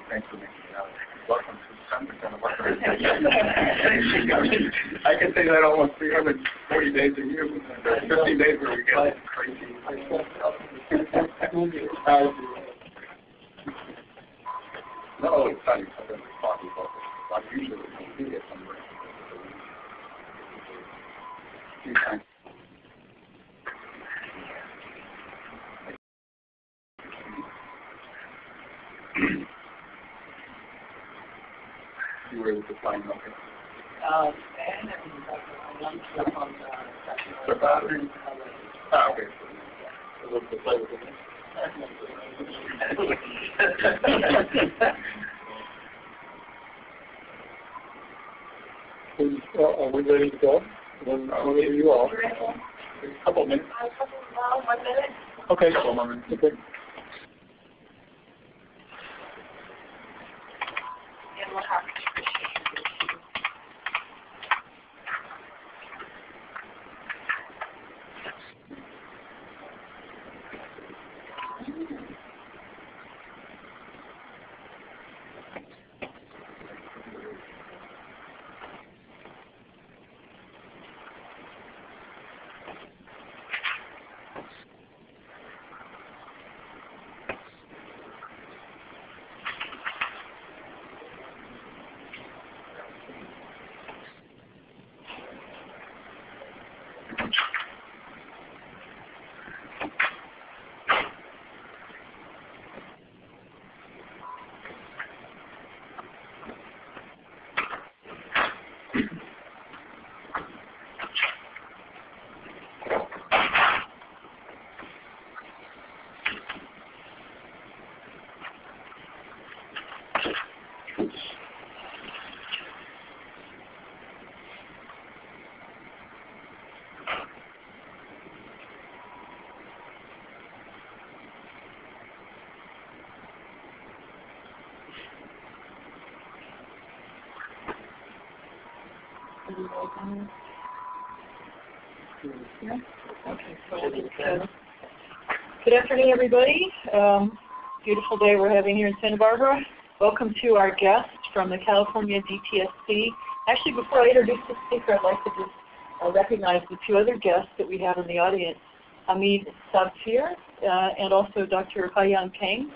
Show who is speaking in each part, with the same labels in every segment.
Speaker 1: Thanks for making it out. Welcome to 10% of our I can say that almost 340 days a year. 15 days where we get crazy. Not always sunny, sometimes it's foggy, but usually we do get some rain. A few times. You were able to find nothing. Okay. A little bit play with it. Are we ready to go? Whenever you are. A couple of minutes.
Speaker 2: 1 minute.
Speaker 1: Okay. A couple of minutes. Okay.
Speaker 2: And we'll have Good afternoon, everybody. Beautiful day we're having here in Santa Barbara. Welcome to our guest from the California DTSC. Actually, before I introduce the speaker, I'd like to just recognize the two other guests that we have in the audience, Hamid Sabtir and also Dr. Haiyan Kang,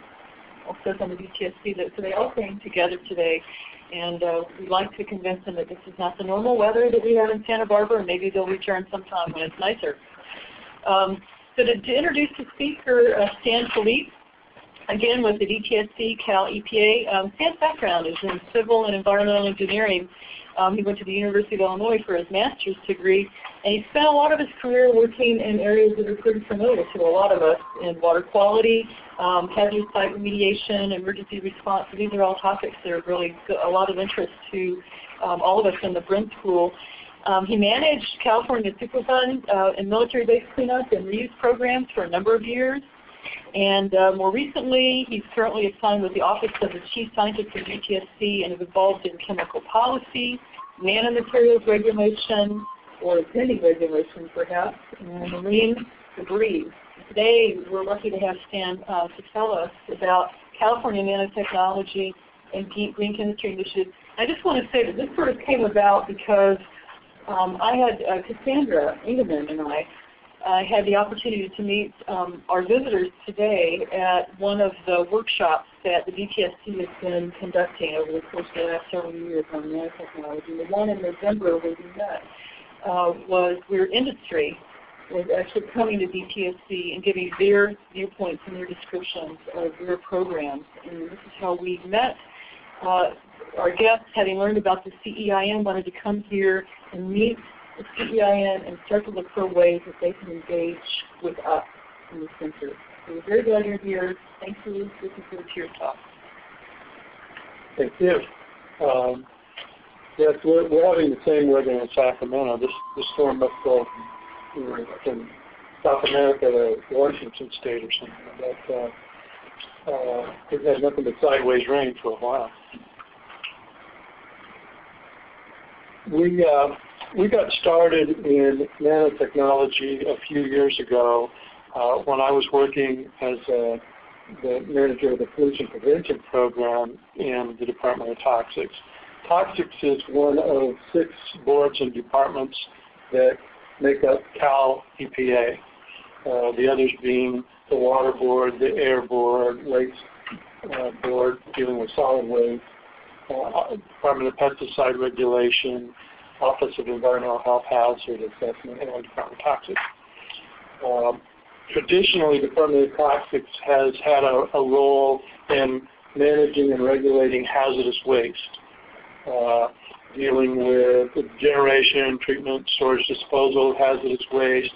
Speaker 2: also from the DTSC. So they all came together today. And we'd like to convince them that this is not the normal weather that we have in Santa Barbara, and maybe they'll return sometime when it's nicer. So to introduce the speaker, Stan Phillippe, again with the DTSC, Cal EPA. Stan's background is in civil and environmental engineering. He went to the University of Illinois for his master's degree, and he spent a lot of his career working in areas that are pretty familiar to a lot of us in water quality, hazardous site remediation, emergency response. So these are all topics that are really a lot of interest to all of us in the Brin School. He managed California Superfund and military base cleanup and reuse programs for a number of years. And more recently, he's currently assigned with the Office of the Chief Scientist of DTSC and is involved in chemical policy, nanomaterials regulation, or pending regulation perhaps, and marine debris. Today, we're lucky to have Stan to tell us about California nanotechnology and green chemistry initiatives. I just want to say that this sort of came about because I had Cassandra Engelman and I had the opportunity to meet our visitors today at one of the workshops that the DTSC has been conducting over the course of the last several years on nanotechnology. The one in November where we met was where industry was actually coming to DTSC and giving their viewpoints and their descriptions of their programs. And this is how we met. Our guests, having learned about the CEIN, wanted to come here and meet the CEIN and start to look for ways that they can engage with us in the center. So we're very glad you're here. Thanks for looking forward to your talk.
Speaker 3: Thank you. Yes, we're having the same weather in Sacramento. This storm must go from South America to Washington State or something. But we've had nothing but sideways rain for a while. We got started in nanotechnology a few years ago when I was working as the manager of the pollution prevention program in the Department of Toxics. Toxics is one of 6 boards and departments that make up Cal EPA. The others being the Water Board, the Air Board, Waste Board dealing with solid waste, Department of Pesticide Regulation, Office of Environmental Health Hazard Assessment, and Department of Toxics. Traditionally, the Department of Toxics has had a role in managing and regulating hazardous waste, dealing with the generation, treatment, storage, disposal of hazardous waste,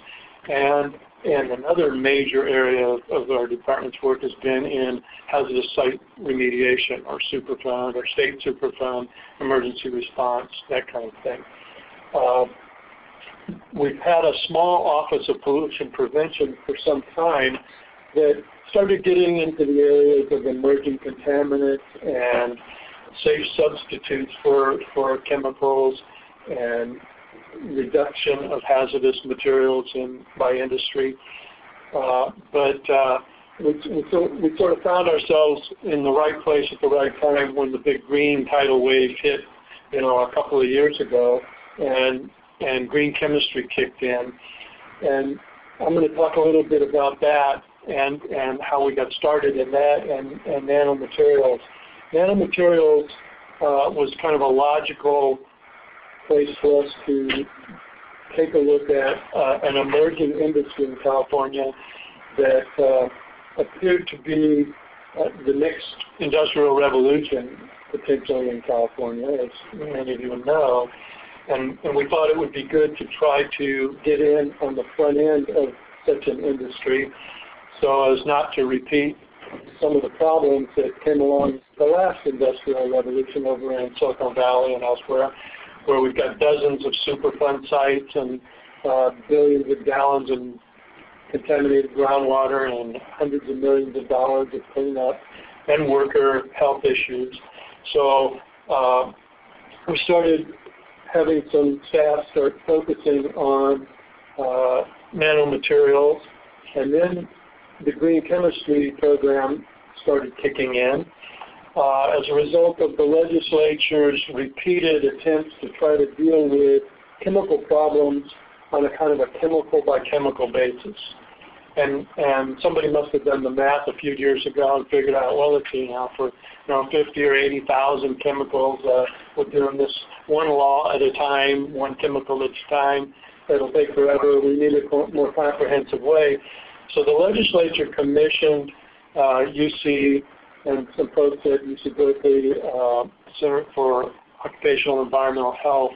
Speaker 3: and another major area of our department's work has been in hazardous site remediation, or Superfund, or state Superfund, emergency response, that kind of thing. We've had a small office of pollution prevention for some time that started getting into the areas of emerging contaminants and safe substitutes for chemicals and reduction of hazardous materials by industry. We sort of found ourselves in the right place at the right time when the big green tidal wave hit, a couple of years ago, and green chemistry kicked in. And I'm going to talk a little bit about that and how we got started in that and nanomaterials. Nanomaterials was kind of a logical place for us to take a look at an emerging industry in California that appeared to be the next industrial revolution potentially in California, as many of you know. And we thought it would be good to try to get in on the front end of such an industry so as not to repeat some of the problems that came along the last industrial revolution over in Silicon Valley and elsewhere, where we've got dozens of Superfund sites and billions of gallons of contaminated groundwater and hundreds of millions of dollars of cleanup and worker health issues. So we started having some staff start focusing on nanomaterials, and then the green chemistry program started kicking in. As a result of the legislature's repeated attempts to try to deal with chemical problems on a kind of a chemical by chemical basis. And somebody must have done the math a few years ago and figured out, well, let's see now, for 50 or 80,000 chemicals, we're doing this one law at a time, one chemical at a time. It'll take forever. We need a more comprehensive way. So the legislature commissioned UC and some folks at UC Berkeley Center for Occupational Environmental Health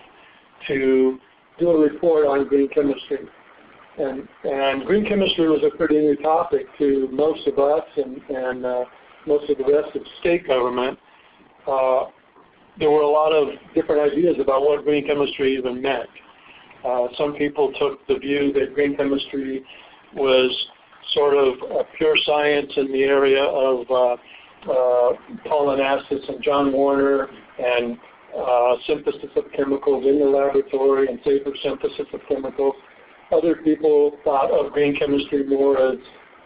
Speaker 3: to do a report on green chemistry. And green chemistry was a pretty new topic to most of us and most of the rest of state government. There were a lot of different ideas about what green chemistry even meant. Some people took the view that green chemistry was sort of a pure science in the area of Paul Anastas and John Warner and synthesis of chemicals in the laboratory and safer synthesis of chemicals. Other people thought of green chemistry more as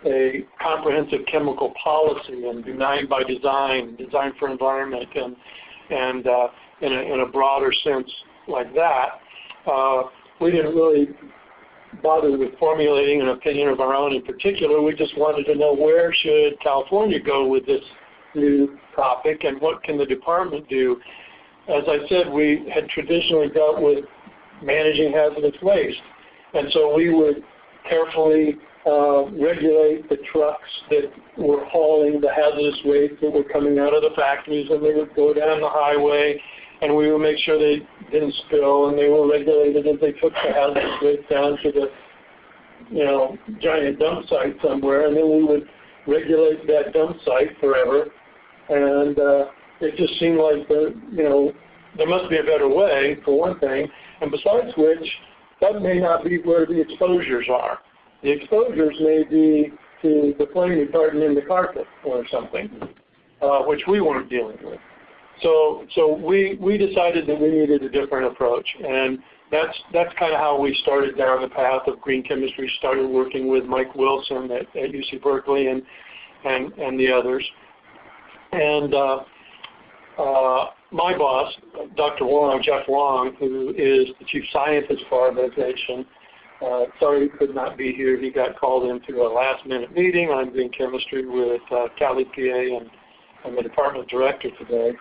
Speaker 3: a comprehensive chemical policy and by design, design for environment, and in a broader sense like that. We didn't really bother with formulating an opinion of our own in particular. We just wanted to know where should California go with this new topic and what can the department do. As I said, we had traditionally dealt with managing hazardous waste. And so we would carefully regulate the trucks that were hauling the hazardous waste that were coming out of the factories, and they would go down the highway, and we would make sure they didn't spill, and they were regulated as they took the hazardous waste down to the giant dump site somewhere, and then we would regulate that dump site forever. And it just seemed like there must be a better way, for one thing. And besides which, that may not be where the exposures are. The exposures may be to the flame retardant in the carpet or something, which we weren't dealing with. So we decided that we needed a different approach, and that's kind of how we started down the path of green chemistry. Started working with Mike Wilson at UC Berkeley and the others, and my boss, Dr. Wong, Jeff Wong, who is the chief scientist for our organization, sorry he could not be here. He got called into a last-minute meeting on green chemistry with Cali, PA, and the department director today.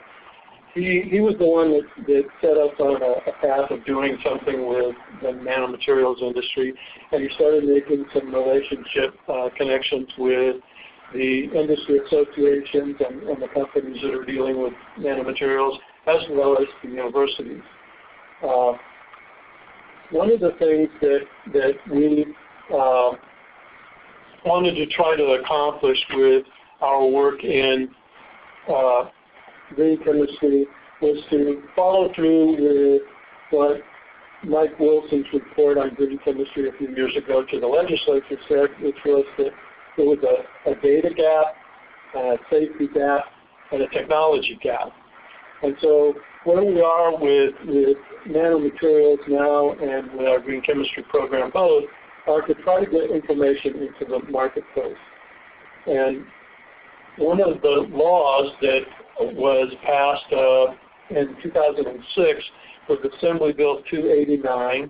Speaker 3: He was the one that set us on a path of doing something with the nanomaterials industry, and he started making some relationship connections with the industry associations and the companies that are dealing with nanomaterials, as well as the universities. One of the things that we wanted to try to accomplish with our work in green chemistry was to follow through with what Mike Wilson's report on green chemistry a few years ago to the legislature said, which was that there was a data gap, a safety gap, and a technology gap. And so where we are with nanomaterials now and with our green chemistry program both are to try to get information into the marketplace. And one of the laws that was passed in 2006 was Assembly Bill 289.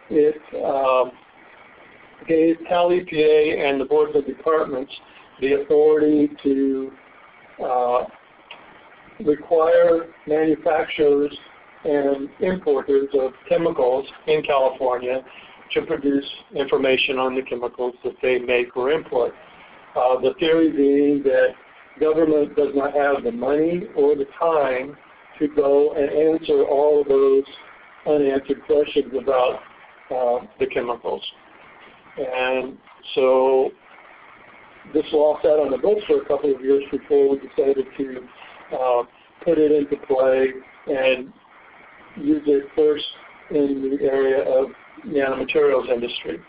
Speaker 3: It gave Cali, PA, and the boards of departments the authority to require manufacturers and importers of chemicals in California to produce information on the chemicals that they make or import. The theory being that government does not have the money or the time to go and answer all of those unanswered questions about the chemicals. And so this law sat on the books for a couple of years before we decided to put it into play and use it first in the area of nanomaterials industry.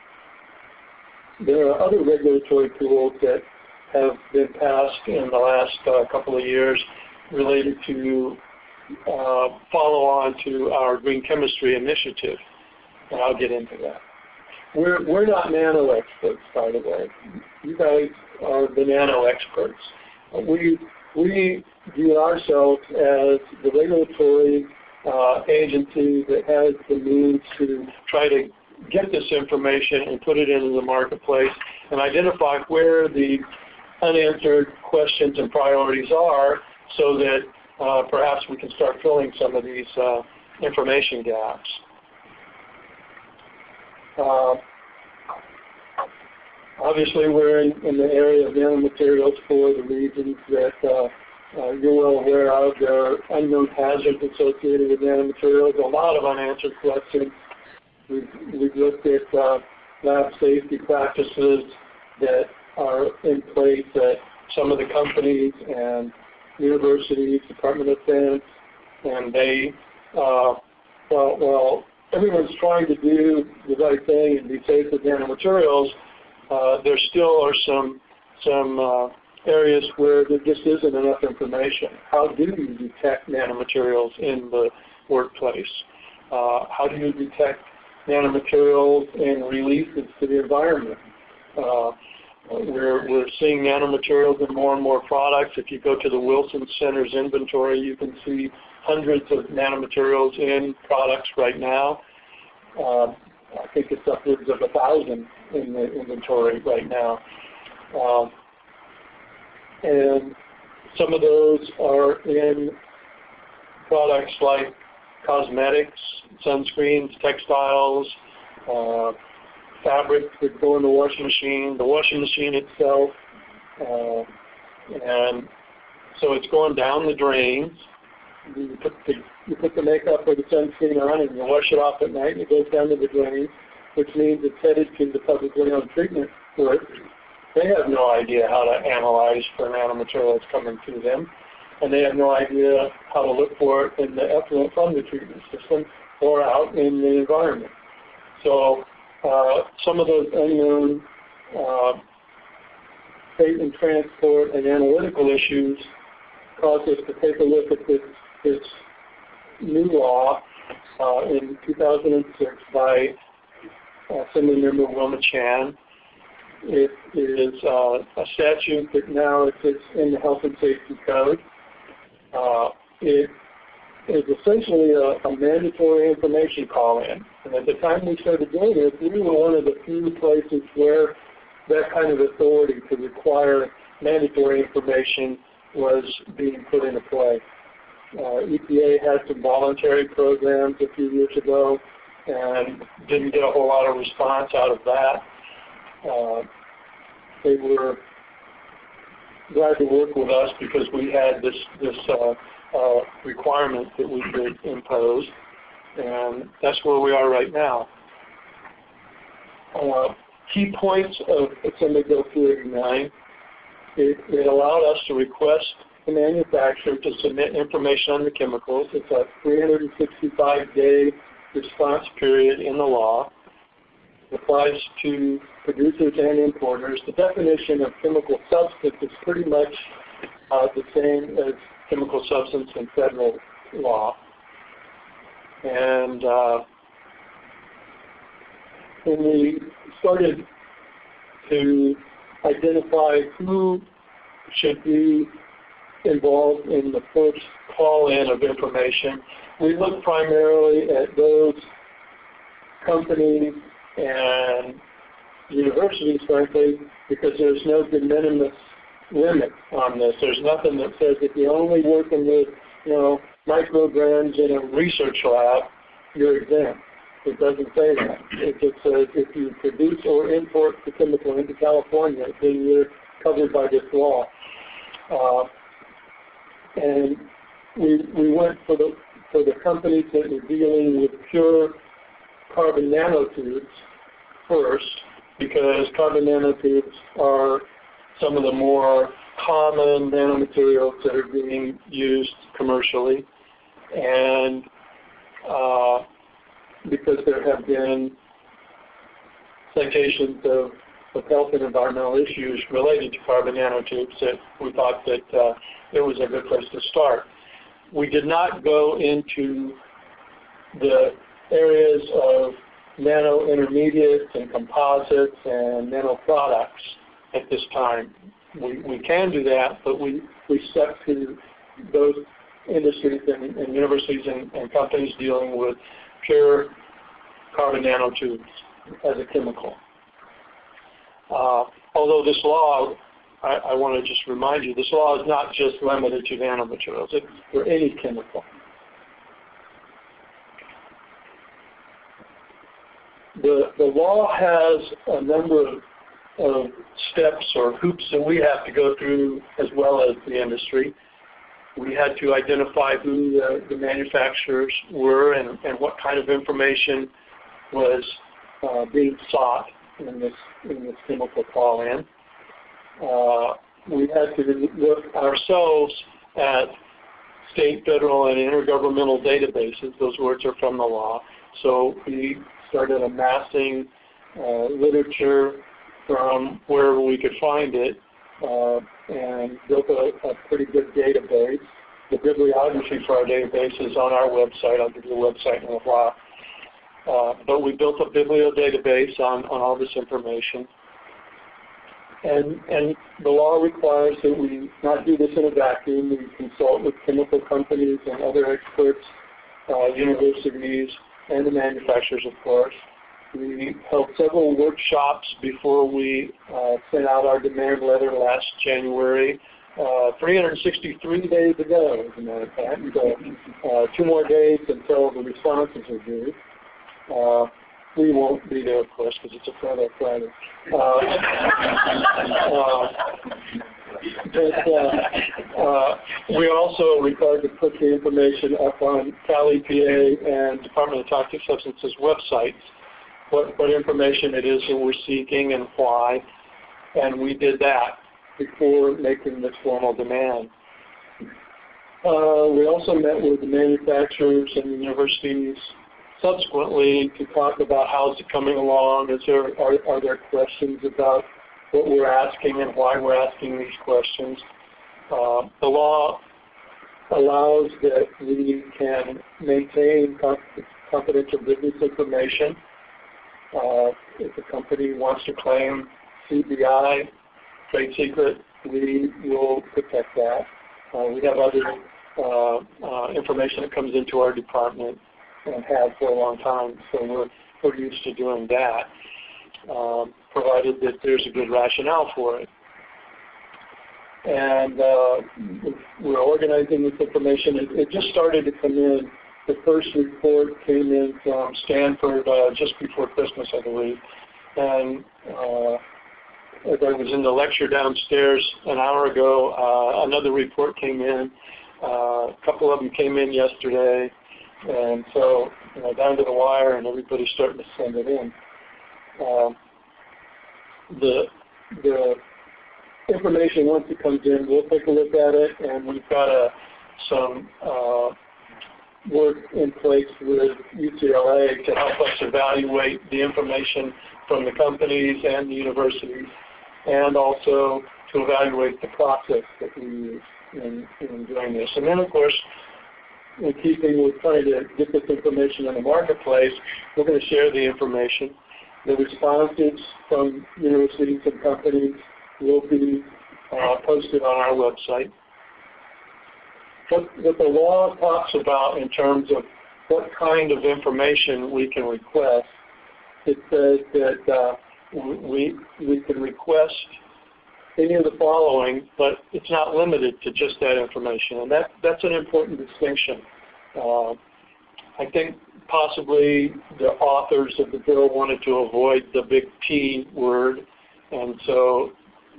Speaker 3: There are other regulatory tools that have been passed in the last couple of years related to follow on to our green chemistry initiative, and I'll get into that. We're not nano experts, by the way. You guys are the nano experts. We view ourselves as the regulatory agency that has the means to try to get this information and put it into the marketplace and identify where the unanswered questions and priorities are so that perhaps we can start filling some of these information gaps. Obviously, we're in the area of nanomaterials for the reasons that you're well aware of. There are unknown hazards associated with nanomaterials, a lot of unanswered questions. We've looked at lab safety practices that are in place at some of the companies and universities, Department of Defense, and they, well, everyone's trying to do the right thing and be safe with nanomaterials. There still are some areas where there just isn't enough information. How do you detect nanomaterials in the workplace? How do you detect nanomaterials and releases to the environment? We're seeing nanomaterials in more and more products. If you go to the Wilson Center's inventory, you can see hundreds of nanomaterials in products right now. I think it's upwards of 1,000 in the inventory right now. And some of those are in products like cosmetics, sunscreens, textiles, fabric that go in the washing machine itself. And so it's going down the drains. You put the makeup or the sunscreen on and you wash it off at night and it goes down to the drains, which means it's headed to the publicly owned treatment port They have no idea how to analyze for nanomaterial that's coming to them, and they have no idea how to look for it in the effluent from the treatment system or out in the environment. So some of those unknown freight and transport and analytical issues caused us to take a look at this new law in 2006 by Assemblymember Wilma Chan. It is a statute that now exists in the Health and Safety Code. It is essentially a mandatory information call-in. And at the time we started doing it, we were one of the few places where that kind of authority to require mandatory information was being put into play. EPA had some voluntary programs a few years ago and didn't get a whole lot of response out of that. They were glad to work with us because we had this requirement that we could impose, and that's where we are right now. Key points of Assembly Bill 289, it allowed us to request the manufacturer to submit information on the chemicals. It's a 365-day response period in the law. It applies to producers and importers. The definition of chemical substance is pretty much the same as chemical substance in federal law. And when we started to identify who should be involved in the first call-in of information, we looked primarily at those companies and universities, frankly, because there's no de minimis limit on this. There's nothing that says if you're only working with, micrograms in a research lab, you're exempt. It doesn't say that. It just says if you produce or import the chemical into California, then you're covered by this law. And we went for the companies that were dealing with pure carbon nanotubes first, because carbon nanotubes are some of the more common nanomaterials that are being used commercially, and because there have been citations of health and environmental issues related to carbon nanotubes, that we thought that it was a good place to start. We did not go into the areas of nano intermediates and composites and nano products at this time. We can do that, but we stuck to those industries and universities and companies dealing with pure carbon nanotubes as a chemical. Although this law, I want to just remind you, this law is not just limited to nanomaterials. It's for any chemical. The law has a number of steps or hoops that we have to go through as well as the industry. We had to identify who the manufacturers were and what kind of information was being sought in this chemical call-in. We had to look ourselves at state, federal, and intergovernmental databases. Those words are from the law. So we started amassing literature from wherever we could find it and built a pretty good database. The bibliography for our database is on our website. I'll give you the website in a while. But we built a biblio database on all this information. And the law requires that we not do this in a vacuum. We consult with chemical companies and other experts, universities, and the manufacturers, of course. We held several workshops before we sent out our demand letter last January, 363 days ago, as a matter of fact. So 2 more days until the responses are due. We won't be there, of course, because it's a Friday. We also are required to put the information up on Cal EPA and Department of Toxic Substances websites, what information it is that we're seeking and why. and we did that before making this formal demand. We also met with the manufacturers and the universities subsequently to talk about how is it coming along. Are there questions about what we're asking and why we're asking these questions? The law allows that we can maintain confidential business information. If a company wants to claim CBI, trade secret, we will protect that. We have other information that comes into our department and have for a long time, so we're used to doing that, provided that there's a good rationale for it. And we're organizing this information. It just started to come in. The first report came in from Stanford just before Christmas, I believe. And as I was in the lecture downstairs an hour ago, another report came in. A couple of them came in yesterday. And so, down to the wire, and everybody's starting to send it in. The information, once it comes in, we'll take a look at it, and we've got some work in place with UCLA to help us evaluate the information from the companies and the universities, and also to evaluate the process that we use in doing this. And then, of course, in keeping with trying to get this information in the marketplace, we're going to share the information. The responses from universities and companies will be posted on our website. What the law talks about in terms of what kind of information we can request, it says that we can request any of the following, but it's not limited to just that information, and that's an important distinction. I think possibly the authors of the bill wanted to avoid the big P word, and so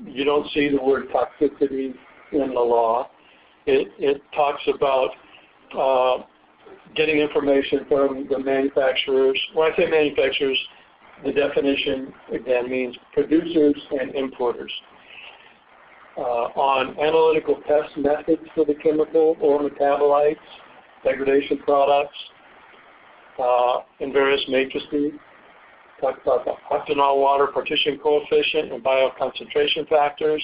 Speaker 3: you don't see the word toxicity in the law. It talks about getting information from the manufacturers. When I say manufacturers, the definition, again, means producers and importers. On analytical test methods for the chemical or metabolites, degradation products, in various matrices. Talk about the octanol water partition coefficient and bioconcentration factors.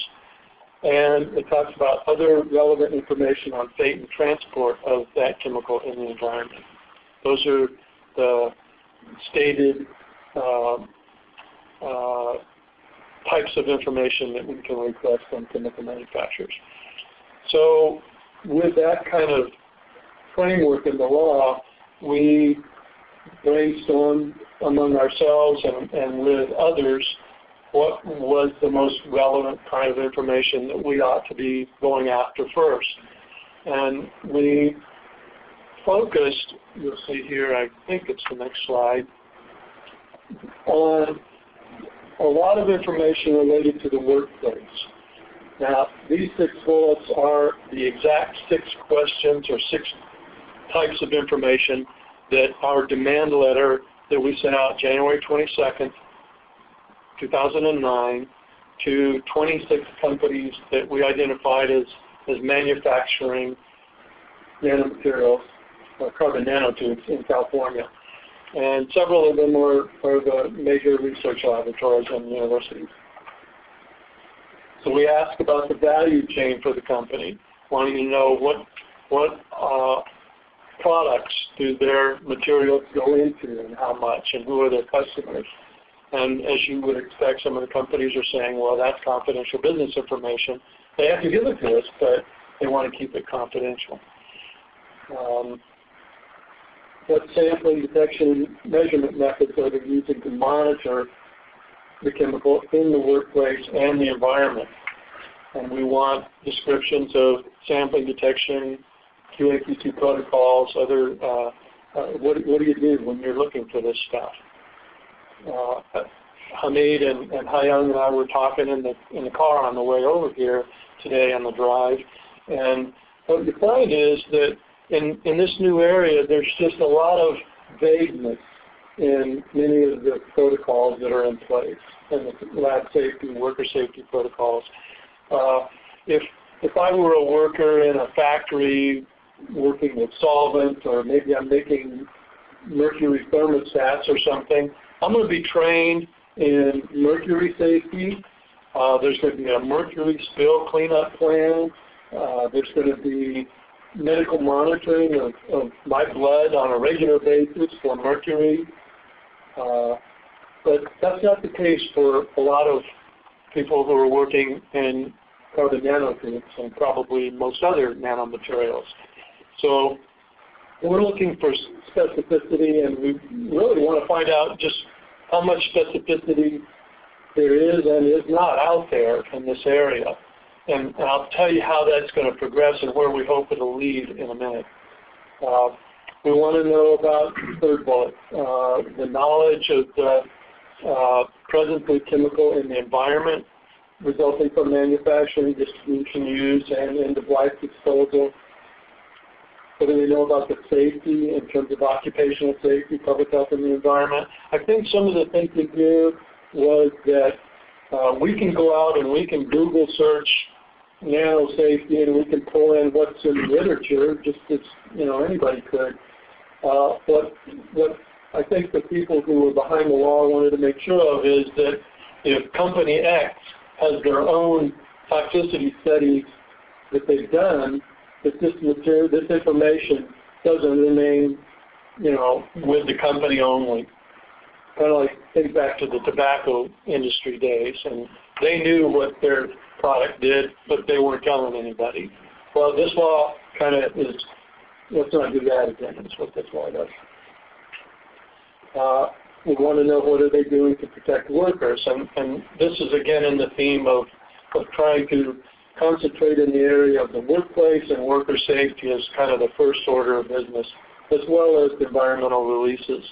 Speaker 3: And it talks about other relevant information on fate and transport of that chemical in the environment. Those are the stated types of information that we can request from chemical manufacturers. So with that kind of framework in the law, we brainstormed among ourselves and with others what was the most relevant kind of information that we ought to be going after first. And we focused, you'll see here, I think it's the next slide, on a lot of information related to the workplace. Now, these 6 bullets are the exact 6 questions or 6 types of information that our demand letter that we sent out January 22nd, 2009 to 26 companies that we identified as manufacturing nanomaterials or carbon nanotubes in California. And several of them are the major research laboratories and universities. So we asked about the value chain for the company, wanting to know what products do their materials go into and how much and who are their customers. And as you would expect, some of the companies are saying, well, that's confidential business information. They have to give it to us, but they want to keep it confidential. What sampling, detection, measurement methods are they using to monitor the chemical in the workplace and the environment? And we want descriptions of sampling, detection, QA/QC protocols, other, what do you do when you're looking for this stuff? Hamid and Hayang and I were talking in the car on the way over here today on the drive, and what you find is that in this new area, there's just a lot of vagueness in many of the protocols that are in place, and the lab safety and worker safety protocols. If I were a worker in a factory working with solvent, or maybe I'm making mercury thermostats or something, I'm going to be trained in mercury safety. There's going to be a mercury spill cleanup plan. There's going to be medical monitoring of my blood on a regular basis for mercury. But that's not the case for a lot of people who are working in carbon nanotubes and probably most other nanomaterials. So we're looking for specificity, and we really want to find out just how much specificity there is and is not out there in this area. And I'll tell you how that's going to progress and where we hope it'll lead in a minute. We want to know about, third bullet, the knowledge of the presence of chemical in the environment resulting from manufacturing, distribution, use, and end-of-life disposal. What do we know about the safety in terms of occupational safety, public health, and the environment? I think some of the thinking here was that we can go out and we can Google search nano safety, and we can pull in what's in the literature, just as anybody could. What I think the people who were behind the law wanted to make sure of is that if Company X has their own toxicity studies that they've done, that this material, this information doesn't remain, with the company only. Kind of like think back to the tobacco industry days, and they knew what their product did, but they weren't telling anybody. Well, this law kind of is, let's not do that again. That's what this law does. We want to know what are they doing to protect workers, and this is again in the theme of trying to concentrate in the area of the workplace and worker safety as kind of the first order of business, as well as environmental releases.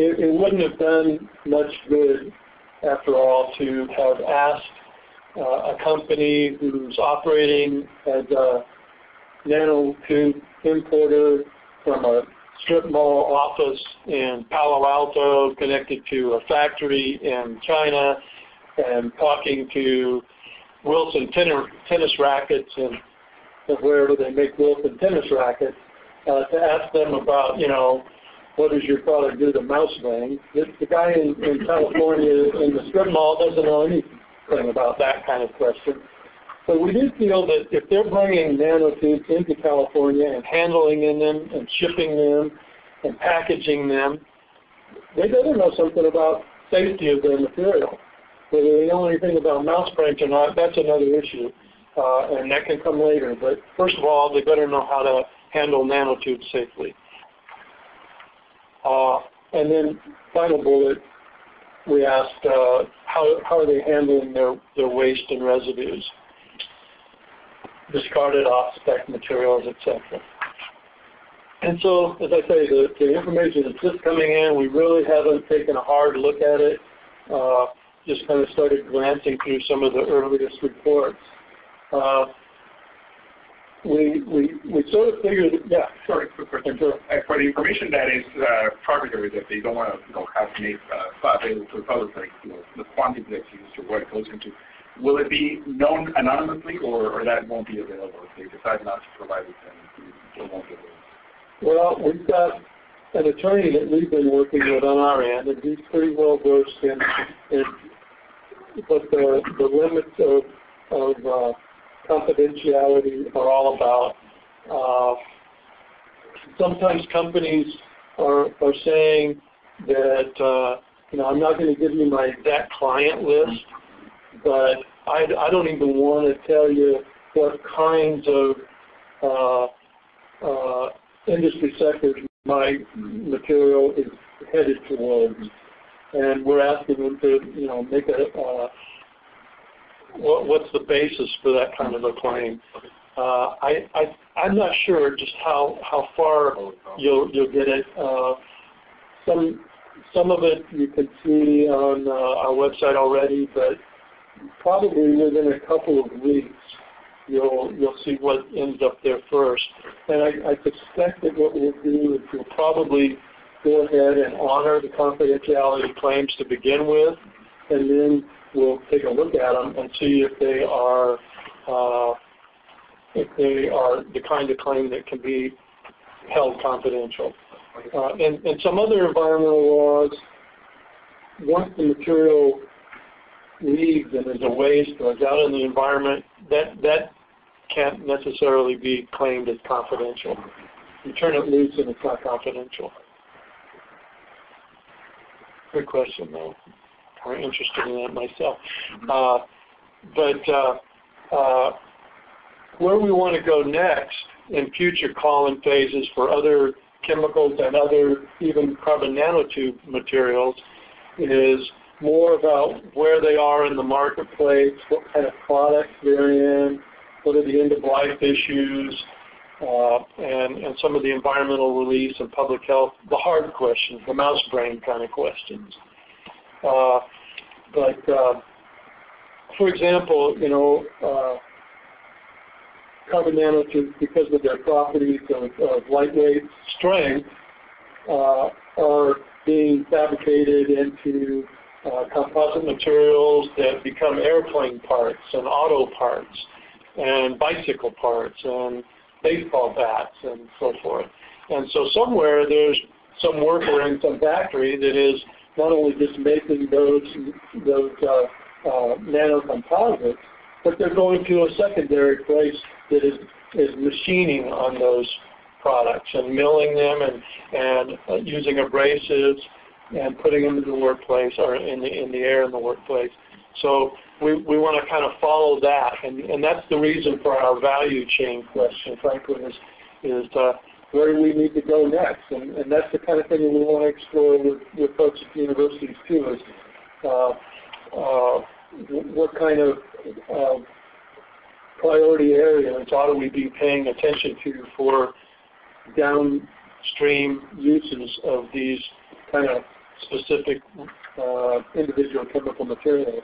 Speaker 3: It wouldn't have done much good, after all, to have asked a company who's operating as a nanotube importer from a strip mall office in Palo Alto connected to a factory in China and talking to Wilson tennis rackets and wherever they make Wilson tennis rackets, to ask them about, what does your product do to mouse brain? The guy in California in the strip mall doesn't know anything about that kind of question. So we do feel that if they're bringing nanotubes into California and handling in them and shipping them and packaging them, they better know something about safety of their material. Whether they know anything about mouse brains or not, that's another issue, and that can come later. But first of all, they better know how to handle nanotubes safely. And then final bullet, we asked how are they handling their waste and residues, discarded off-spec materials, etc. And so, as I say, the information is just coming in. We really haven't taken a hard look at it. Just kind of started glancing through some of the earliest reports. We sort of figured, yeah.
Speaker 1: Sorry, quick question. For the information that is proprietary, that they don't want to have made available to the public, like the quantity that's used or what it goes into, will it be known anonymously, or that won't be available? If they decide not to provide it, then it won't be available?
Speaker 3: Well, we've got an attorney that we've been working with on our end, and he's pretty well versed in what the limits of confidentiality are all about. Sometimes companies are saying that I'm not going to give you my exact client list, but I don't even want to tell you what kinds of industry sectors my material is headed towards, and we're asking them to make what's the basis for that kind of a claim. I'm not sure just how far you'll get it. Some of it you can see on our website already, but probably within a couple of weeks you'll see what ends up there first. And I suspect that what we'll do is we'll probably go ahead and honor the confidentiality claims to begin with, and then we'll take a look at them and see if they are the kind of claim that can be held confidential. And some other environmental laws, once the material leaves and is a waste or is out in the environment, that can't necessarily be claimed as confidential. You turn it loose and it's not confidential. Good question, though. I'm interested in that myself. Where we want to go next in future call-in phases for other chemicals and other even carbon nanotube materials is more about where they are in the marketplace, what kind of products they're in, what are the end-of-life issues, and some of the environmental release and public health, the hard questions, the mouse brain kind of questions. For example, carbon nanotubes, because of their properties of lightweight strength, are being fabricated into composite materials that become airplane parts and auto parts and bicycle parts and baseball bats and so forth. And so somewhere there's some worker in some factory that is not only just making those nanocomposites, but they're going to a secondary place that is machining on those products and milling them and using abrasives and putting them into the workplace or in the air in the workplace. So we want to kind of follow that, and that's the reason for our value chain question, frankly, is where do we need to go next? And that's the kind of thing that we want to explore with folks at the universities too, is what kind of priority areas ought to we be paying attention to for downstream uses of these kind of specific individual chemical materials.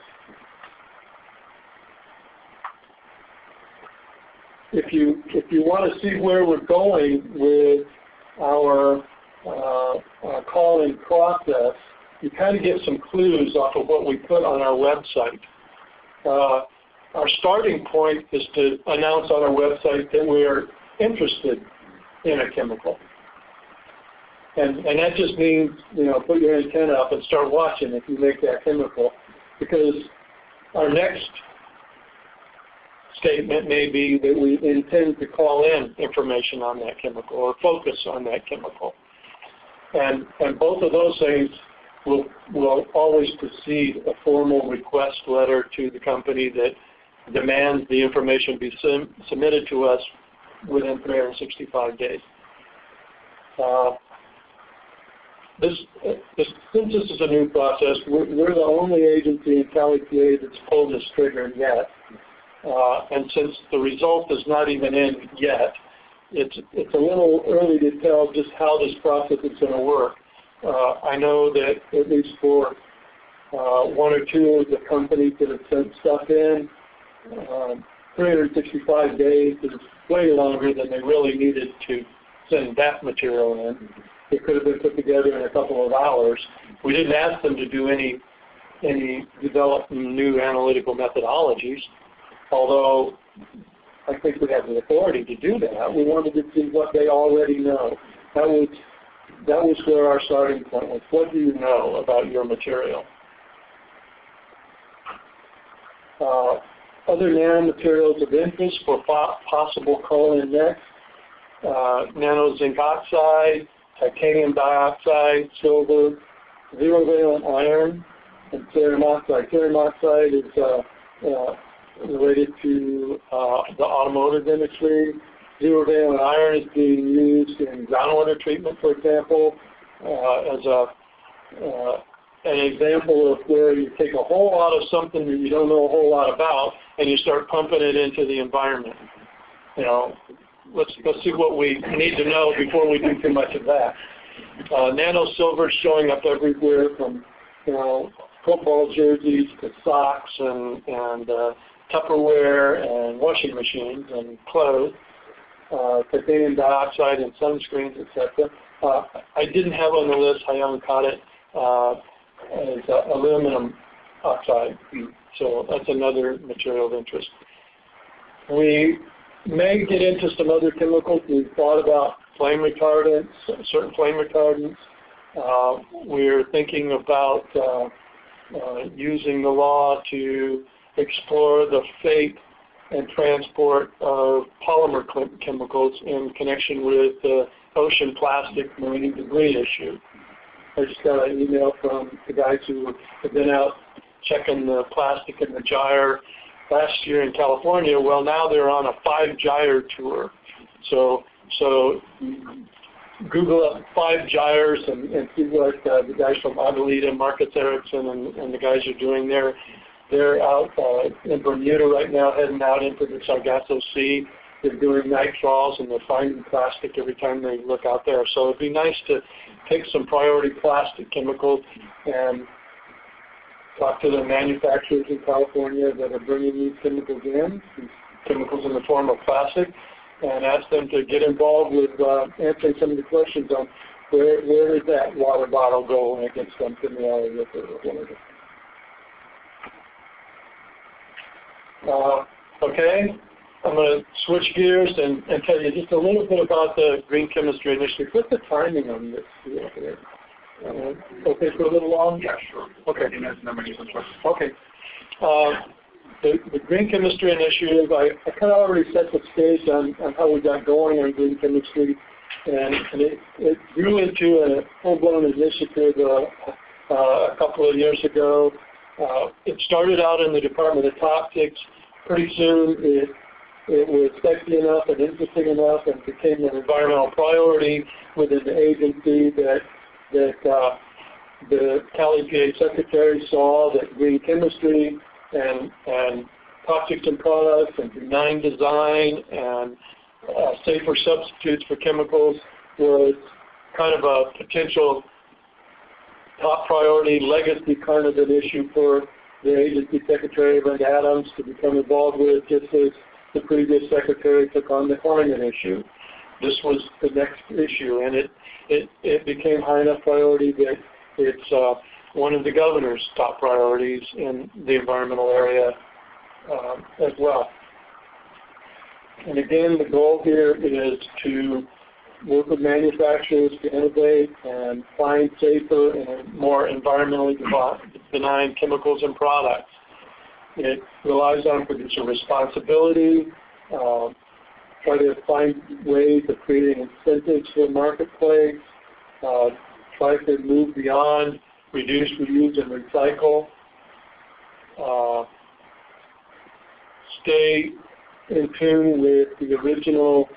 Speaker 3: If you want to see where we're going with our call-in process, you kind of get some clues off of what we put on our website. Our starting point is to announce on our website that we are interested in a chemical. And that just means, put your antenna up and start watching if you make that chemical. Because our next statement may be that we intend to call in information on that chemical or focus on that chemical. And both of those things will always precede a formal request letter to the company that demands the information be submitted to us within 365 days. Since this is a new process, we're the only agency in Cali, PA that's pulled this trigger yet. And since the result is not even in yet, it's a little early to tell just how this process is going to work. I know that at least for one or two of the companies that have sent stuff in, 365 days is way longer than they really needed to send that material in. It could have been put together in a couple of hours. We didn't ask them to do any develop new analytical methodologies, although I think we have the authority to do that. We wanted to see what they already know. That was where our starting point was. What do you know about your material? Other nanomaterials of interest for possible call-in next, nano zinc oxide, titanium dioxide, silver, zero-valent iron, and cerium oxide. Cerium oxide is related to the automotive industry. Zero-valent iron is being used in groundwater treatment, for example, as an example of where you take a whole lot of something that you don't know a whole lot about and you start pumping it into the environment. Let's see what we need to know before we do too much of that. Nano silver is showing up everywhere, from football jerseys to socks and Tupperware and washing machines and clothes. Titanium dioxide and sunscreens, etc. I didn't have on the list, Hyun caught it, is aluminum oxide. So that's another material of interest. We may get into some other chemicals. We've thought about flame retardants, certain flame retardants. We're thinking about using the law to explore the fate and transport of polymer chemicals in connection with the ocean plastic marine debris issue. I just got an email from the guys who have been out checking the plastic in the gyre last year in California. Well, now they're on a 5-gyre tour. So Google up 5 gyres and see what the guys from Adelita, Marcus Erickson, and the guys are doing there. They're out in Bermuda right now, heading out into the Sargasso Sea. They're doing night trawls, and they're finding plastic every time they look out there. So it'd be nice to take some priority plastic chemicals and talk to the manufacturers in California that are bringing these chemicals in the form of plastic, and ask them to get involved with answering some of the questions on where does that water bottle go when it gets dumped in the alley with it. Okay, I'm going to switch gears and tell you just a little bit about the Green Chemistry Initiative. What's the timing on this? Okay, for a little long?
Speaker 1: Yeah, sure.
Speaker 3: Okay. Okay. The Green Chemistry Initiative, I kind of already set the stage on how we got going on green chemistry, and it grew into a full-blown initiative a couple of years ago. It started out in the Department of Toxics. Pretty soon it was sexy enough and interesting enough and became an environmental priority within the agency that the Cali PA Secretary saw that green chemistry and toxics and products and benign design and safer substitutes for chemicals was kind of a potential top priority legacy kind of an issue for the agency secretary, Brenda Adams, to become involved with, just as the previous secretary took on the climate issue. This was the next issue, and it became high enough priority that it's one of the governor's top priorities in the environmental area as well. And again, the goal here is to work with manufacturers to innovate and find safer and more environmentally benign chemicals and products. It relies on producer responsibility, try to find ways of creating incentives for the marketplace, try to move beyond reduce, reuse, and recycle, stay in tune with the original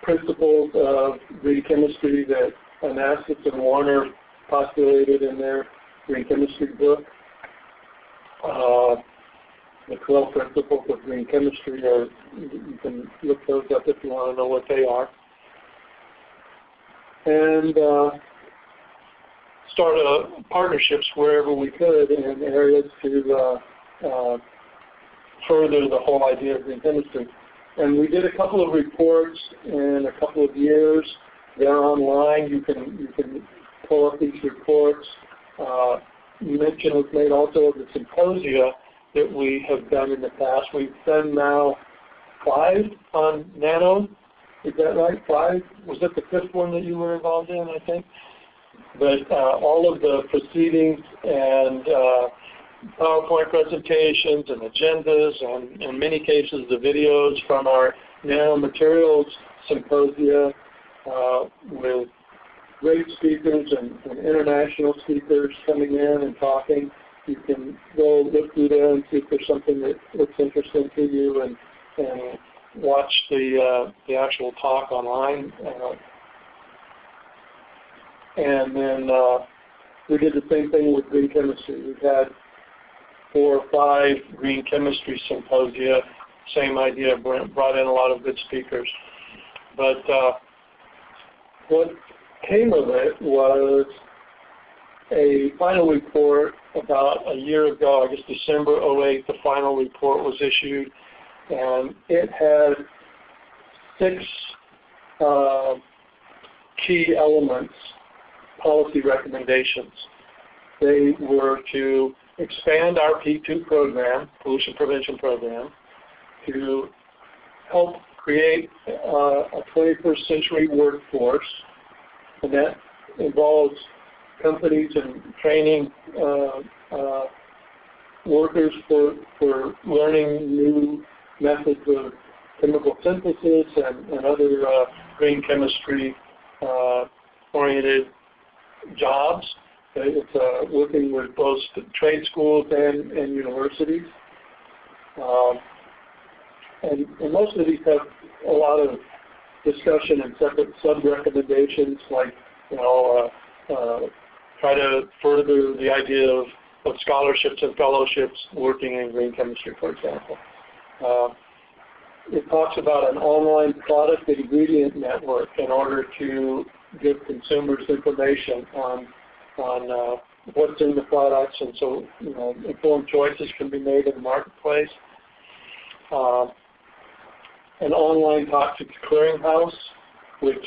Speaker 3: principles of green chemistry that Onassis and Warner postulated in their green chemistry book. The 12 principles of green chemistry, you can look those up if you want to know what they are. And start partnerships wherever we could in areas to further the whole idea of green chemistry. And we did a couple of reports in a couple of years. They're online. You can pull up these reports. Mention was made also of the symposia that we have done in the past. We've done now 5 on nano. Is that right? 5? Was that the 5th one that you were involved in, I think? But all of the proceedings and PowerPoint presentations and agendas and in many cases the videos from our Nanomaterials symposia with great speakers and international speakers coming in and talking. You can go look through there and see if there's something that looks interesting to you and watch the actual talk online. And then we did the same thing with green chemistry. We've had 4 or 5 green chemistry symposia. Same idea, brought in a lot of good speakers. But what came of it was a final report about a year ago, I guess December 2008, the final report was issued, and it had 6 key elements, policy recommendations. They were to expand our P2 program, pollution prevention program, to help create a 21st century workforce, and that involves companies and training workers for learning new methods of chemical synthesis and other green chemistry oriented jobs. It's working with both trade schools and universities. And most of these have a lot of discussion and separate sub-recommendations, like, try to further the idea of scholarships and fellowships working in green chemistry, for example. It talks about an online product and ingredient network in order to give consumers information on what's in the products, and so informed choices can be made in the marketplace. An online toxics clearinghouse, which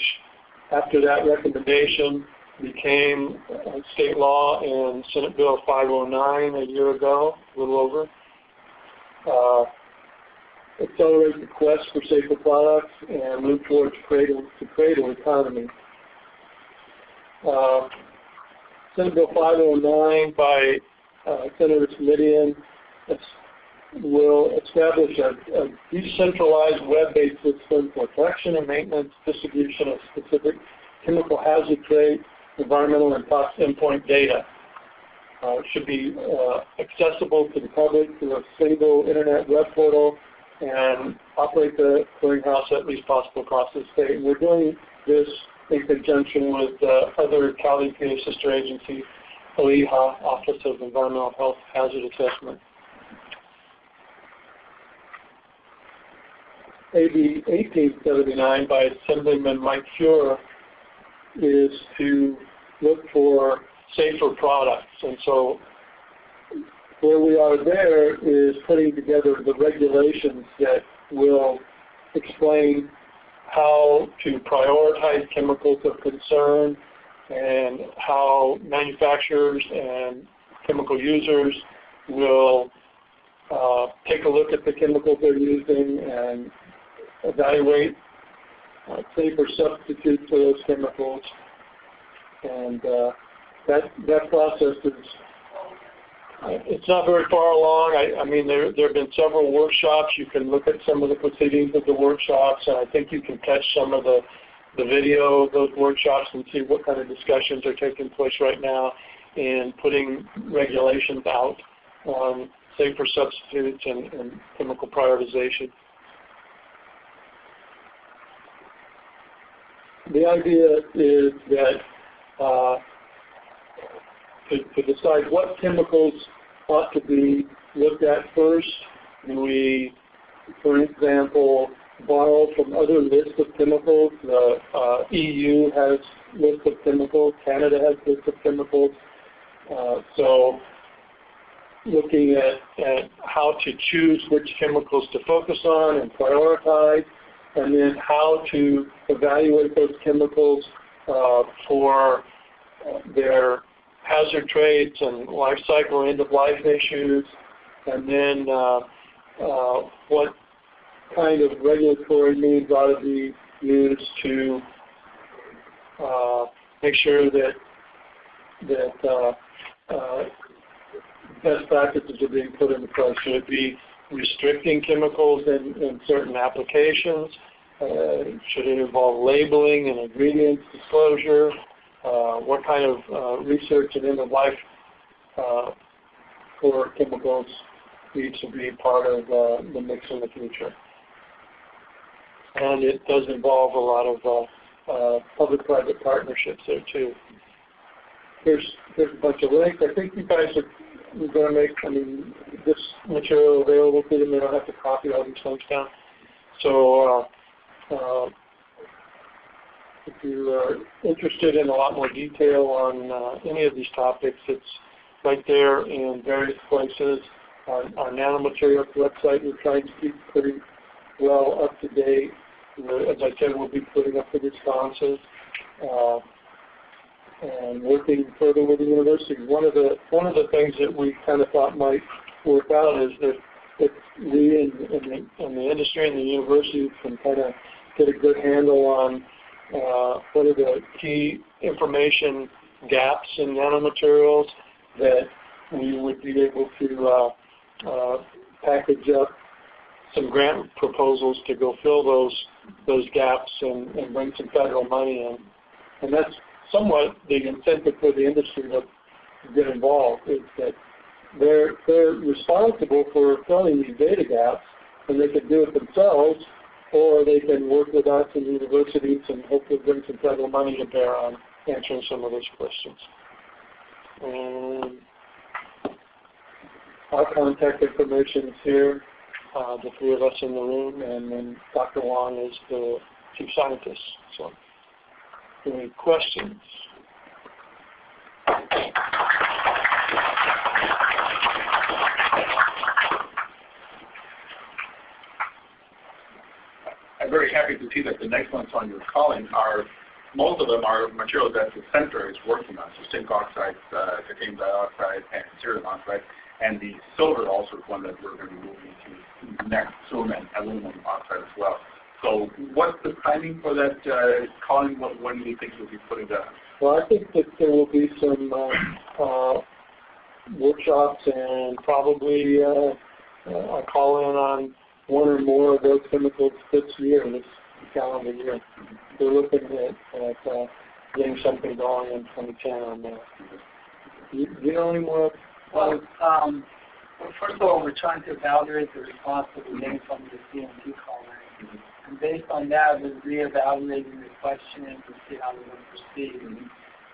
Speaker 3: after that recommendation became state law in Senate Bill 509 a year ago, a little over. Accelerate the quest for safer products and move towards cradle-to-cradle economy. Senate Bill 509 by Senator Phillippe will establish a decentralized web-based system for collection and maintenance, distribution of specific chemical hazard trait, environmental and tox endpoint data. It should be accessible to the public through a single internet web portal and operate the clearinghouse at least possible across the state. And we're doing this in conjunction with other Cal EPA sister agency, OEHA, Office of Environmental Health Hazard Assessment. AB 1879 by Assemblyman Mike Fuhrer is to look for safer products. And so where we are there is putting together the regulations that will explain how to prioritize chemicals of concern and how manufacturers and chemical users will take a look at the chemicals they're using and evaluate safer substitutes for those chemicals. And that process is, it's not very far along. I mean, there have been several workshops. You can look at some of the proceedings of the workshops, and I think you can catch some of the video of those workshops and see what kind of discussions are taking place right now in putting regulations out on safer substitutes and chemical prioritization. The idea is that to decide what chemicals ought to be looked at first, we, for example, borrow from other lists of chemicals. The EU has lists of chemicals. Canada has lists of chemicals. So looking at how to choose which chemicals to focus on and prioritize, and then how to evaluate those chemicals for their hazard traits and life cycle end-of-life issues, and then what kind of regulatory means ought to be used to make sure that best practices are being put into place. Should it be restricting chemicals in certain applications? Should it involve labeling and ingredients disclosure? What kind of research and end-of-life for chemicals needs to be part of the mix in the future? And it does involve a lot of public-private partnerships there too. Here's a bunch of links. I think you guys are going to make this material available to them. They don't have to copy all these links down. So if you are interested in a lot more detail on any of these topics, it's right there in various places. On our Nanomaterials website, we're trying to keep pretty well up to date. As I said, we'll be putting up the responses. and working further with the university. One of the things that we kind of thought might work out is that we in the industry and the university can kind of get a good handle on what are the key information gaps in nanomaterials that we would be able to package up some grant proposals to go fill those gaps and bring some federal money in. And that's somewhat the incentive for the industry to get involved, is that they're responsible for filling these data gaps, and they can do it themselves, or they can work with us and universities and hopefully bring some federal money to bear on answering some of those questions. And our contact information is here, the three of us in the room, and then Dr. Wong is the chief scientist. So, any questions?
Speaker 1: I'm very happy to see that the next ones on your calling are, most of them are materials that the center is working on, so zinc oxide, titanium dioxide, and cerium oxide, and the silver also is one that we're going to be moving to next soon, and aluminum oxide as well. So what's the timing for that calling? When do you think you'll be putting that?
Speaker 3: Well, I think that there will be some workshops and probably a call in on one or more of those chemicals this year, this calendar year. We're looking at getting something going in 2010 on that. Do you know any more?
Speaker 4: Well, first of all, we're trying to evaluate the response that we getting from the CMT calling. And based on that, we're reevaluating the question and to see how we're going to proceed.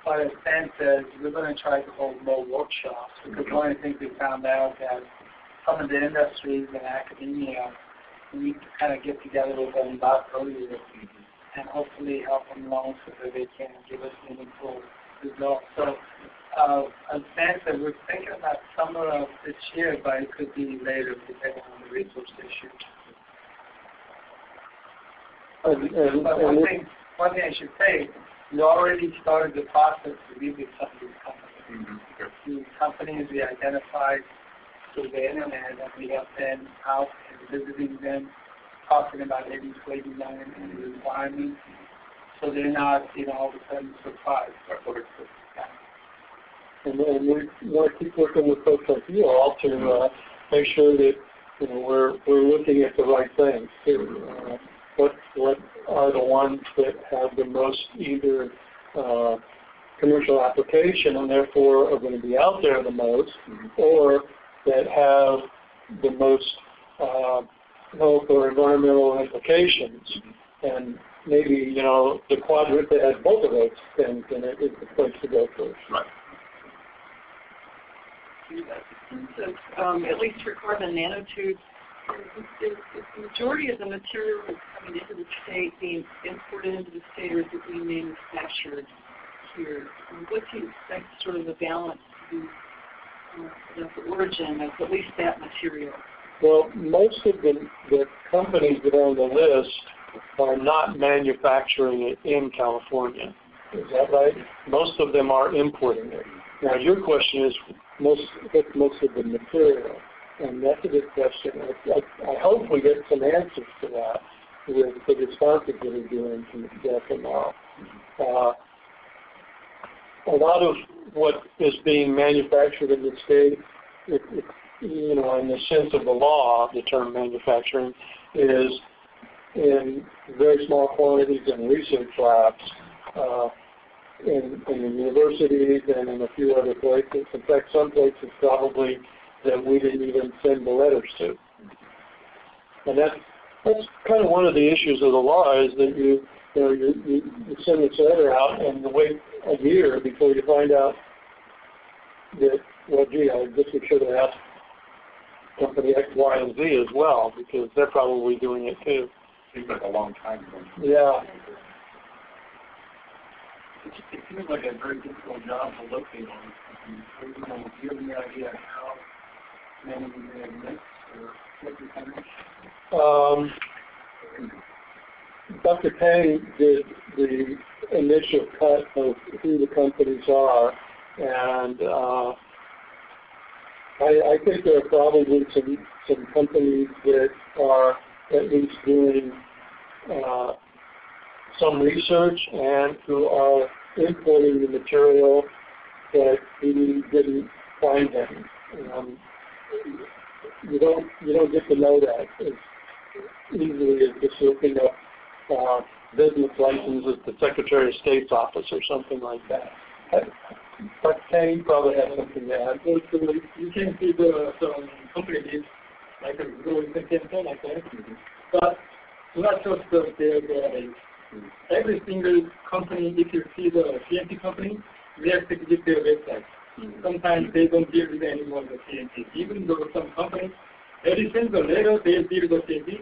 Speaker 4: But as Ben says, we're going to try to hold more workshops, because one of the things we found out that some of the industries and academia, we need to kind of get together with them a lot earlier and hopefully help them along so that they can give us meaningful results. So as Ben said, we're thinking about summer of this year, but it could be later depending on the resource issue. But one thing I should say, we already started the process to meet with some of these companies. These companies we identified through the internet, and we have been out and visiting them, talking about 80-89 and the requirements, so they're not, all of a sudden surprised.
Speaker 3: And we want to keep working with folks like you all to make sure that we're looking at the right things too. What are the ones that have the most either commercial application and therefore are going to be out there the most, or that have the most health or environmental implications, and maybe the quadrant that has both of those things in it is the place to go first.
Speaker 1: Right.
Speaker 2: At least for carbon nanotubes, is the majority of the material that's coming into the state being imported into the state, or is it being manufactured here? What do you expect sort of the balance to be, the origin of at least that material?
Speaker 3: Well, most of the companies that are on the list are not manufacturing it in California. Is that right? Most of them are importing it. Now, your question is what's most of the material? And that's a good question. I hope we get some answers to that with the responses that we're doing tomorrow. A lot of what is being manufactured in the state, in the sense of the law, the term manufacturing, is in very small quantities in research labs, in the universities and in a few other places. In fact, some places probably that we didn't even send the letters to. And that's kind of one of the issues of the law, is that you send this letter out and you wait a year before you find out that, well, gee, I guess we should have asked company X, Y, and Z as well, because they're probably doing it too.
Speaker 1: Seems like a long time ago.
Speaker 3: Yeah.
Speaker 4: It seems like a very difficult job to locate on. Do you have any idea how many we may have missed or what you kind of?
Speaker 3: Dr. Tang did the initial cut of who the companies are, and I think there are probably some companies that are at least doing some research and who are importing the material, but we didn't find them. You don't get to know that as easily as just looking up business license at the Secretary of State's office or something like that. But Kenny probably has something to add.
Speaker 5: So you can see the companies like a growing potential like that, but not just their base. Every single company, if you see the CNT company, they have to give their website. Sometimes they don't deal with anyone with CNT, even though some companies, every single letter they deal with CNT,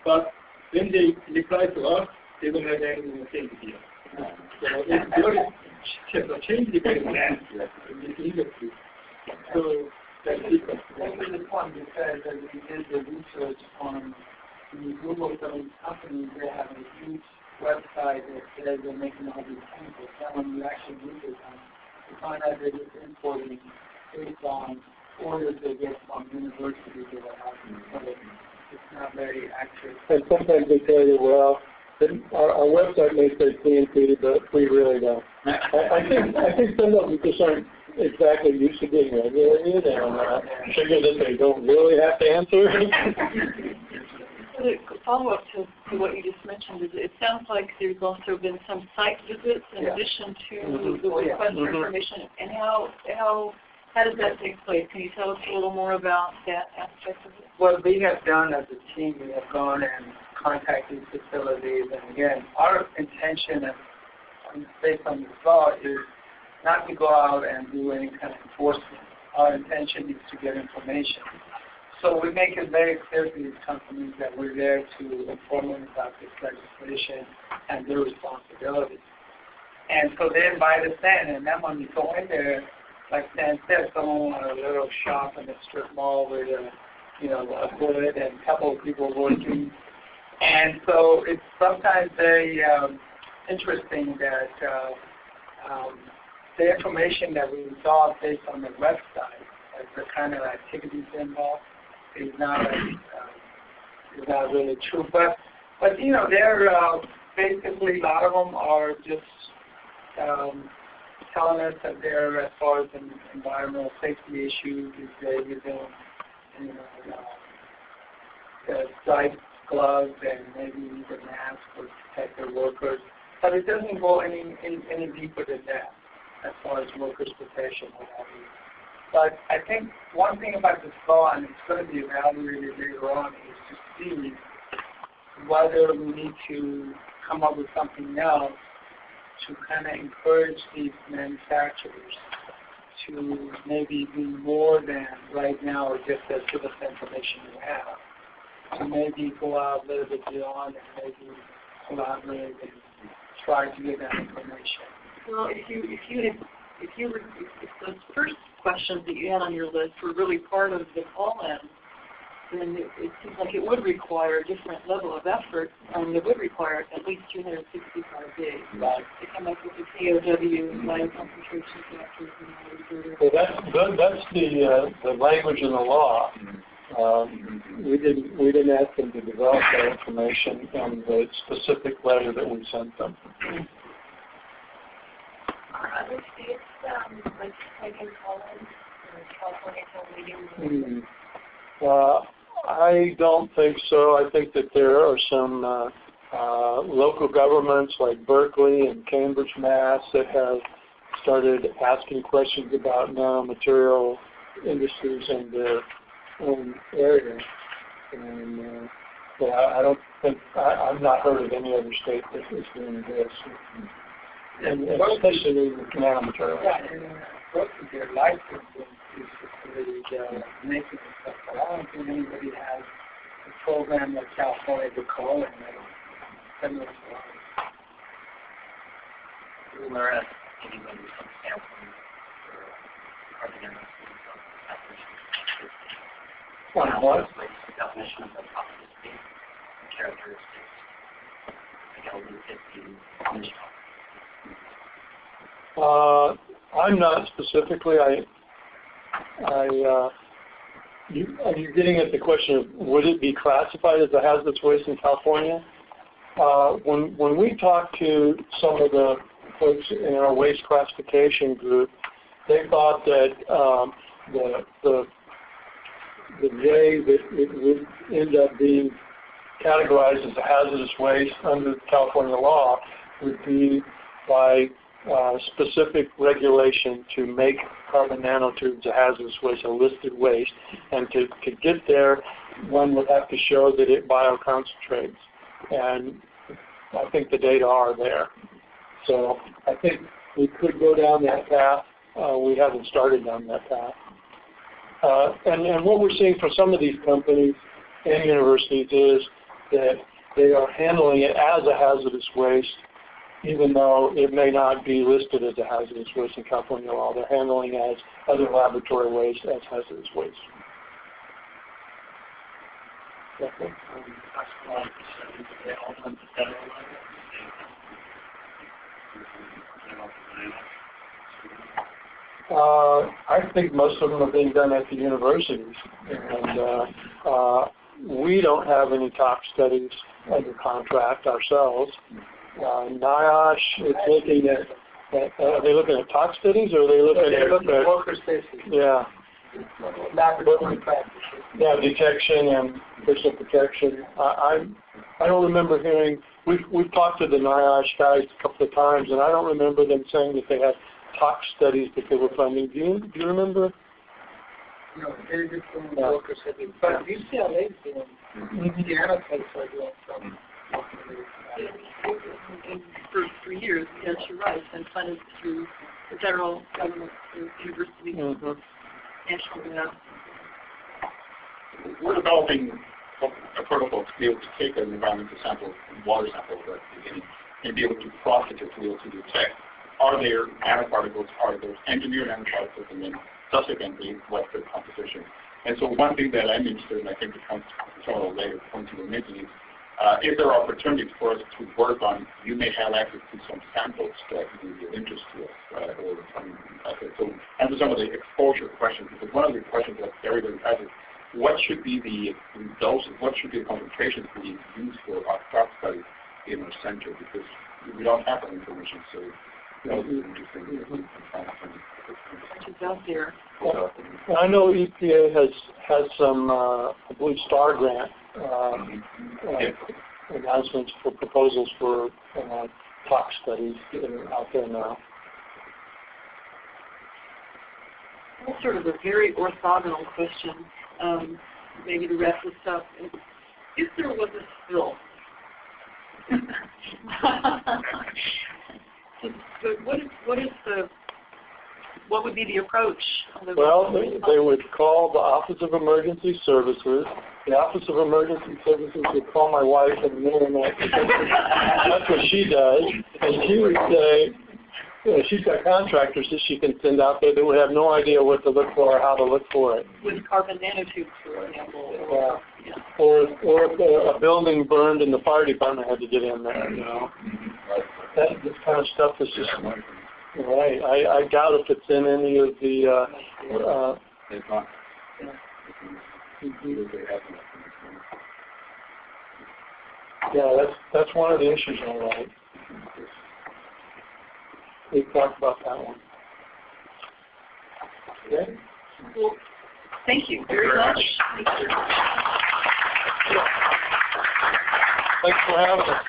Speaker 5: but when they reply to us, they don't have anything with CNT. So it's very changing very fast in this industry. So that's different.
Speaker 4: Maybe the point you said that we did the research on the Google some companies, they have a huge website that says they're making all these chemicals. Then when you actually research them, you find out they're just importing based on orders they get from universities or what have you. So it's not very accurate.
Speaker 3: And sometimes they tell you, well, our website may say CNT, but we really don't. I think some of them just aren't exactly used to being regulated and figure that they don't really have to answer.
Speaker 2: The follow-up to what you just mentioned is it sounds like there's also been some site visits in addition to the request for information. And how does that take place? Can you tell us a little more about that aspect of it?
Speaker 4: What we have done as a team, we have gone and contacted facilities, and again, our intention based on this law is not to go out and do any kind of enforcement. Our intention is to get information. So we make it very clear to these companies that we're there to inform them about this legislation and their responsibilities. And so they invite us in, and then when you go in there, like Stan said, someone at a little shop in a strip mall with a hood and a couple of people working. And so it's sometimes very interesting that the information that we saw based on the website, like the kind of activities involved, is not really true. But they're basically a lot of them are just telling us that they're, as far as environmental safety issues, is they're using the striped gloves and maybe even masks to protect their workers. But it doesn't go any deeper than that as far as workers' protection or whatever. But I think one thing about this law, and it's going to be evaluated later on, is to see whether we need to come up with something else to kind of encourage these manufacturers to maybe do more than right now or just give us the information we have. To maybe go out a little bit beyond and maybe collaborate and try to get that information.
Speaker 2: Well, if those first questions that you had on your list were really part of the call-in, then it seems like it would require a different level of effort. It would require at least 365 days to come up with the COW and bioconcentration factors and all these.
Speaker 3: Well, that's the language in the law. We didn't ask them to develop that information in the specific letter that we sent them.
Speaker 6: Are other states like taking call-ins or California toll meetings?
Speaker 3: I don't think so. I think that there are some local governments like Berkeley and Cambridge, Mass. that have started asking questions about nanomaterial industries in their own area. And, but I don't think, I've not heard of any other state that is doing this. And especially with nanomaterials.
Speaker 4: Yeah, and Berkeley, their license is really making this stuff. But I don't think anybody has a program like California to call it similar to ours.
Speaker 7: We were at anybody some sampling for carbon emissions of definition.
Speaker 3: On what?
Speaker 7: Definition of the toxicity and characteristics. how you get the NIOSH
Speaker 3: I'm not specifically. Are you getting at the question of would it be classified as a hazardous waste in California? When we talked to some of the folks in our waste classification group, they thought that the way that it would end up being categorized as a hazardous waste under California law would be by specific regulation to make carbon nanotubes a hazardous waste, a listed waste, and to get there, one would have to show that it bioconcentrates, and I think the data are there. So I think we could go down that path. We haven't started down that path. And what we're seeing for some of these companies and universities is that they are handling it as a hazardous waste, even though it may not be listed as a hazardous waste in California law. They're handling it as other laboratory waste as hazardous waste. Okay. I think most of them are being done at the universities, and we don't have any tox studies under contract ourselves. NIOSH is looking at are they looking at tox studies, or are they looking at
Speaker 4: worker safety?
Speaker 3: Yeah.
Speaker 4: Laboratory practices.
Speaker 3: Yeah, detection and personal protection. I don't remember hearing. We've talked to the NIOSH guys a couple of times, and I don't remember them saying that they had tox studies that they were funding. Do you remember?
Speaker 4: No, very good from worker safety. But UCLA is doing. Indiana folks are doing some.
Speaker 2: For years, yes, you're right, and funded through the federal government, through universities, national grants.
Speaker 1: We're developing a protocol to be able to take an environmental sample, water sample at the beginning, and be able to process it to be able to detect are there nanoparticles, are there engineered nanoparticles, and then subsequently what's the composition. And so one thing that I'm interested in, I think it comes to some of the later points you were making, is if there are opportunities for us to work on, you may have access to some samples that would be of interest to us, or some, so answer some of the exposure questions, because one of the questions that's very, very important is what should be the doses, what should be the concentrations we use for our tox studies in our center, because we don't have that information, so that would be interesting to find
Speaker 2: out there.
Speaker 3: Well, I know EPA has some, I believe, STAR grant announcements for proposals for tox studies that are out there now.
Speaker 2: That's sort of a very orthogonal question, maybe to wrap this up. If there was a spill, what would be the approach?
Speaker 3: Well, they would call the Office of Emergency Services. The Office of Emergency Services would call my wife and that's what she does. And she would say, she's got contractors that she can send out there that would have no idea what to look for or how to look for it.
Speaker 2: With carbon nanotubes, for example.
Speaker 3: Or if a building burned and the fire department had to get in there, you know. This kind of stuff is just... Right. I doubt if it's in any of the.
Speaker 1: It's not.
Speaker 3: Yeah, that's one of the issues, all right. We've talked about that one. Okay.
Speaker 2: Well, thank you very much.
Speaker 3: Thanks for having us.